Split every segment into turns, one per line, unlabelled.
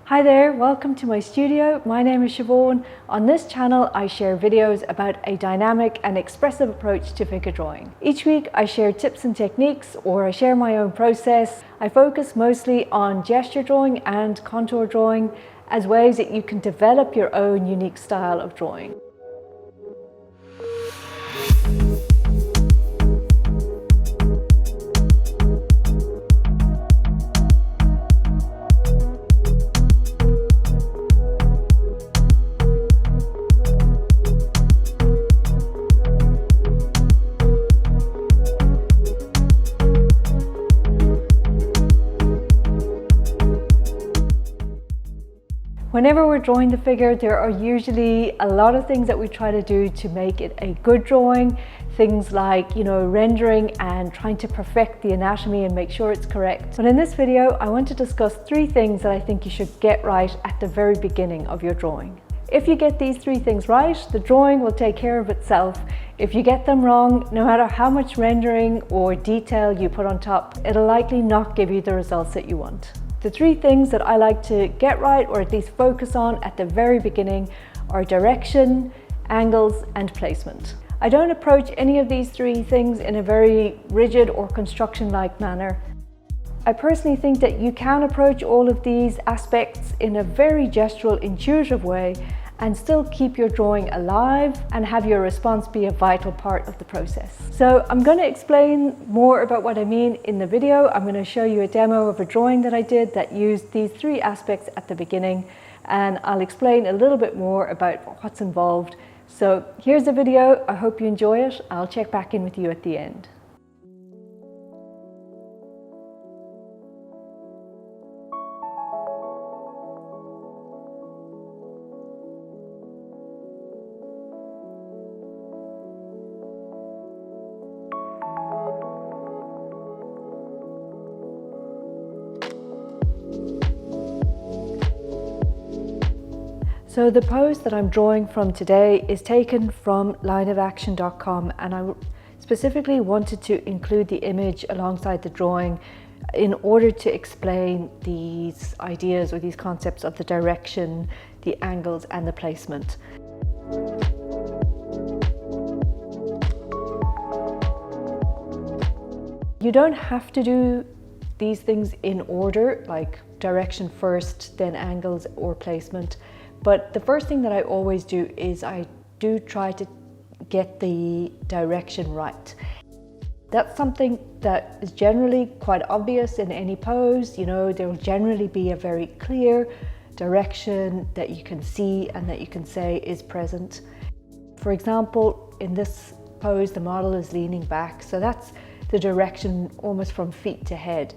Hi there, welcome to my studio. My name is Siobhan. On this channel I share videos about a dynamic and expressive approach to figure drawing. Each week I share tips and techniques, or I share my own process. I focus mostly on gesture drawing and contour drawing as ways that you can develop your own unique style of drawing. Whenever we're drawing the figure, there are usually a lot of things that we try to do to make it a good drawing. Things like, rendering and trying to perfect the anatomy and make sure it's correct. But in this video, I want to discuss 3 things that I think you should get right at the very beginning of your drawing. If you get these 3 things right, the drawing will take care of itself. If you get them wrong, no matter how much rendering or detail you put on top, it'll likely not give you the results that you want. The 3 things that I like to get right, or at least focus on at the very beginning, are direction, angles, and placement. I don't approach any of these 3 things in a very rigid or construction-like manner. I personally think that you can approach all of these aspects in a very gestural, intuitive way and still keep your drawing alive and have your response be a vital part of the process. So I'm going to explain more about what I mean in the video. I'm going to show you a demo of a drawing that I did that used these 3 aspects at the beginning, and I'll explain a little bit more about what's involved. So here's the video. I hope you enjoy it. I'll check back in with you at the end. So the pose that I'm drawing from today is taken from lineofaction.com, and I specifically wanted to include the image alongside the drawing in order to explain these ideas or these concepts of the direction, the angles, and the placement. You don't have to do these things in order, like direction first, then angles or placement. But the first thing that I always do is I do try to get the direction right. That's something that is generally quite obvious in any pose. There will generally be a very clear direction that you can see and that you can say is present. For example, in this pose, the model is leaning back, so that's the direction almost from feet to head.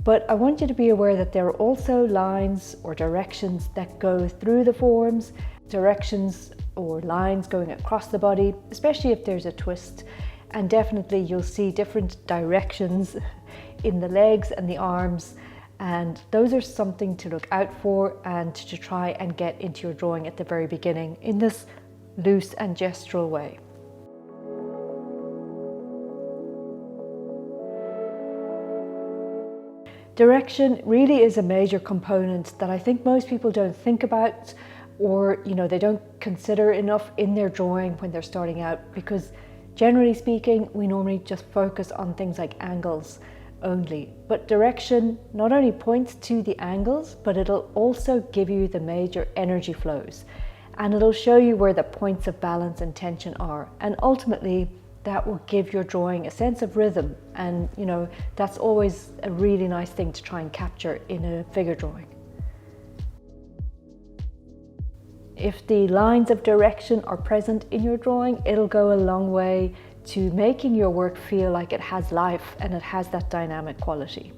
But I want you to be aware that there are also lines or directions that go through the forms, directions or lines going across the body, especially if there's a twist. And definitely you'll see different directions in the legs and the arms, and those are something to look out for and to try and get into your drawing at the very beginning in this loose and gestural way. Direction really is a major component that I think most people don't think about, or they don't consider enough in their drawing when they're starting out, because generally speaking we normally just focus on things like angles only. But direction not only points to the angles, but it'll also give you the major energy flows, and it'll show you where the points of balance and tension are, and ultimately that will give your drawing a sense of rhythm. And that's always a really nice thing to try and capture in a figure drawing. If the lines of direction are present in your drawing, it'll go a long way to making your work feel like it has life and it has that dynamic quality.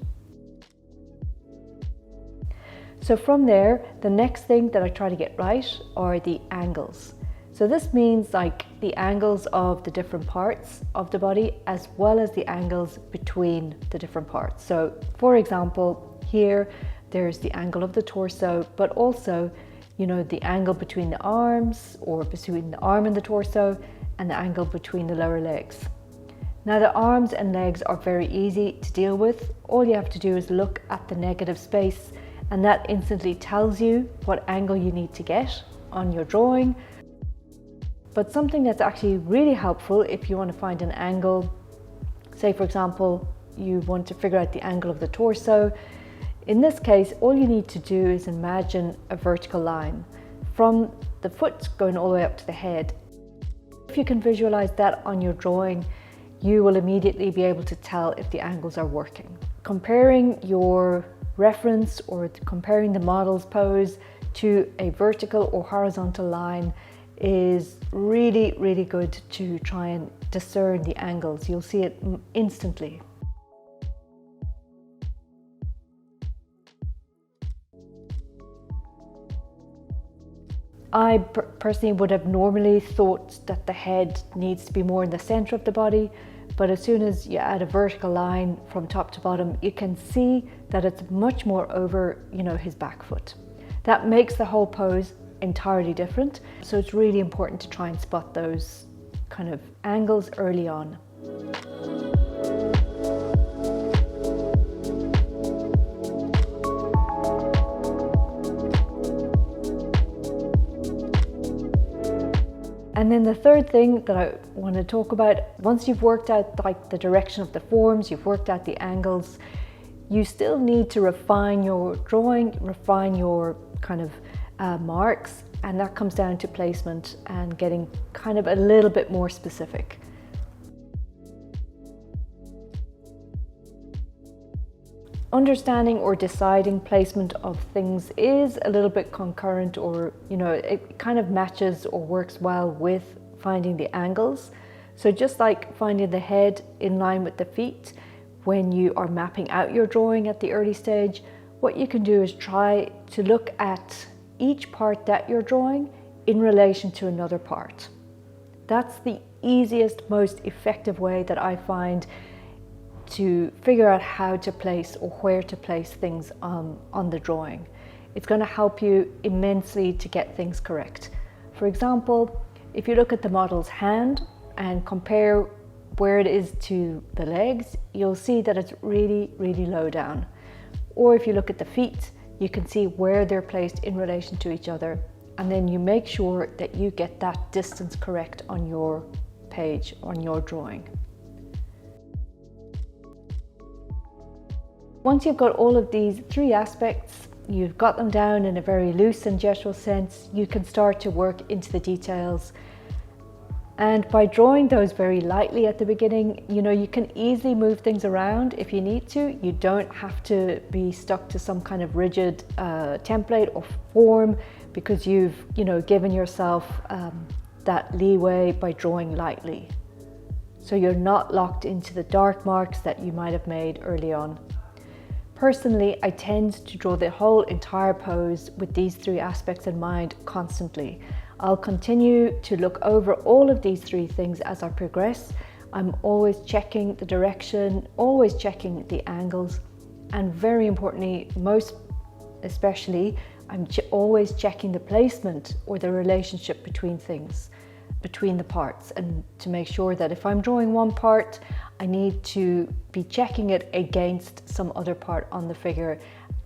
So from there, the next thing that I try to get right are the angles. So this means like the angles of the different parts of the body, as well as the angles between the different parts. So for example, here there's the angle of the torso, but also the angle between the arms, or between the arm and the torso, and the angle between the lower legs. Now the arms and legs are very easy to deal with. All you have to do is look at the negative space and that instantly tells you what angle you need to get on your drawing. But something that's actually really helpful if you want to find an angle, say for example, you want to figure out the angle of the torso. In this case, all you need to do is imagine a vertical line from the foot going all the way up to the head. If you can visualize that on your drawing, you will immediately be able to tell if the angles are working. Comparing your reference or comparing the model's pose to a vertical or horizontal line is really, really good to try and discern the angles. You'll see it instantly. I personally would have normally thought that the head needs to be more in the center of the body, but as soon as you add a vertical line from top to bottom, you can see that it's much more over, his back foot. That makes the whole pose entirely different. So it's really important to try and spot those kind of angles early on. And then the third thing that I want to talk about, once you've worked out like the direction of the forms, you've worked out the angles, you still need to refine your drawing, refine your kind of marks, and that comes down to placement and getting kind of a little bit more specific. Understanding or deciding placement of things is a little bit concurrent, or it kind of matches or works well with finding the angles. So just like finding the head in line with the feet when you are mapping out your drawing at the early stage, what you can do is try to look at each part that you're drawing in relation to another part. That's the easiest, most effective way that I find to figure out how to place or where to place things on the drawing. It's going to help you immensely to get things correct. For example, if you look at the model's hand and compare where it is to the legs, you'll see that it's really, really low down. Or if you look at the feet, you can see where they're placed in relation to each other, and then you make sure that you get that distance correct on your page, on your drawing. Once you've got all of these three aspects, you've got them down in a very loose and gestural sense, you can start to work into the details. And by drawing those very lightly at the beginning, you can easily move things around if you need to. You don't have to be stuck to some kind of rigid template or form, because you've given yourself that leeway by drawing lightly. So you're not locked into the dark marks that you might have made early on. Personally, I tend to draw the whole entire pose with these three aspects in mind constantly. I'll continue to look over all of these three things as I progress. I'm always checking the direction, always checking the angles, and very importantly, most especially, I'm always checking the placement or the relationship between things, between the parts, and to make sure that if I'm drawing one part, I need to be checking it against some other part on the figure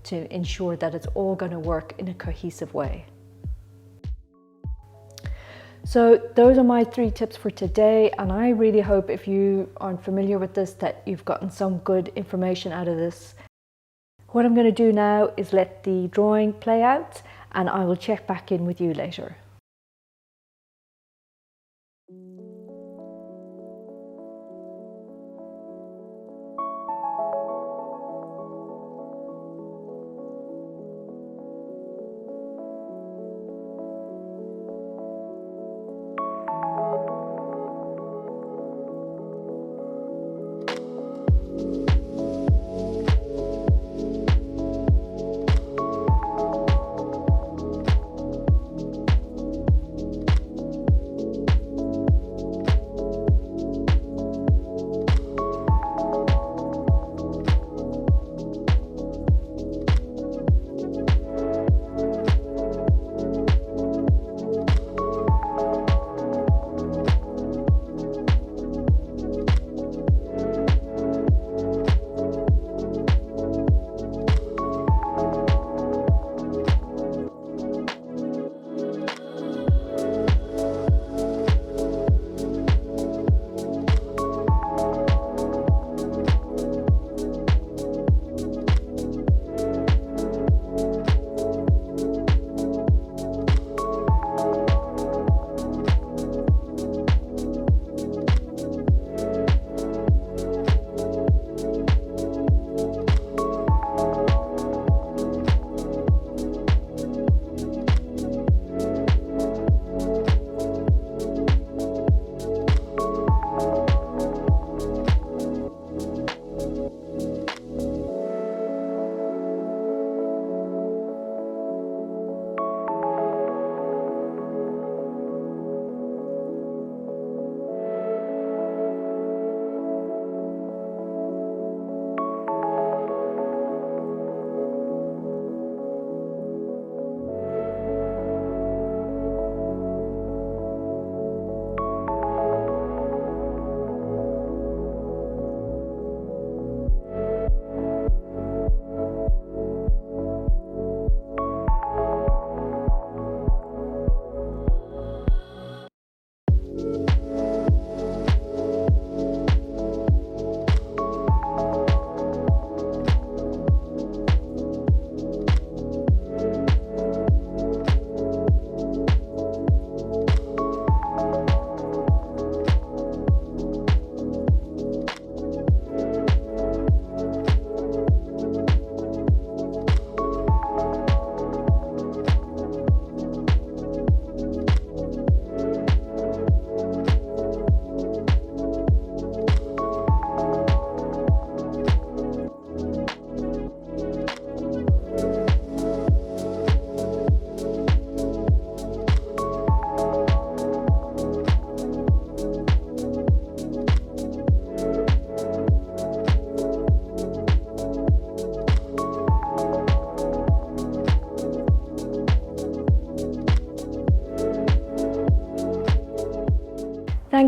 to ensure that it's all going to work in a cohesive way. So those are my 3 tips for today, and I really hope, if you aren't familiar with this, that you've gotten some good information out of this. What I'm going to do now is let the drawing play out, and I will check back in with you later.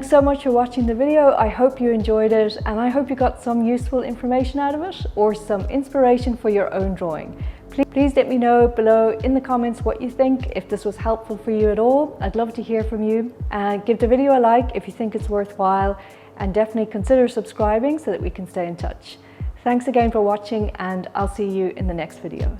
Thanks so much for watching the video. I hope you enjoyed it, and I hope you got some useful information out of it or some inspiration for your own drawing. Please let me know below in the comments what you think, if this was helpful for you at all. I'd love to hear from you. Give the video a like if you think it's worthwhile, and definitely consider subscribing so that we can stay in touch. Thanks again for watching, and I'll see you in the next video.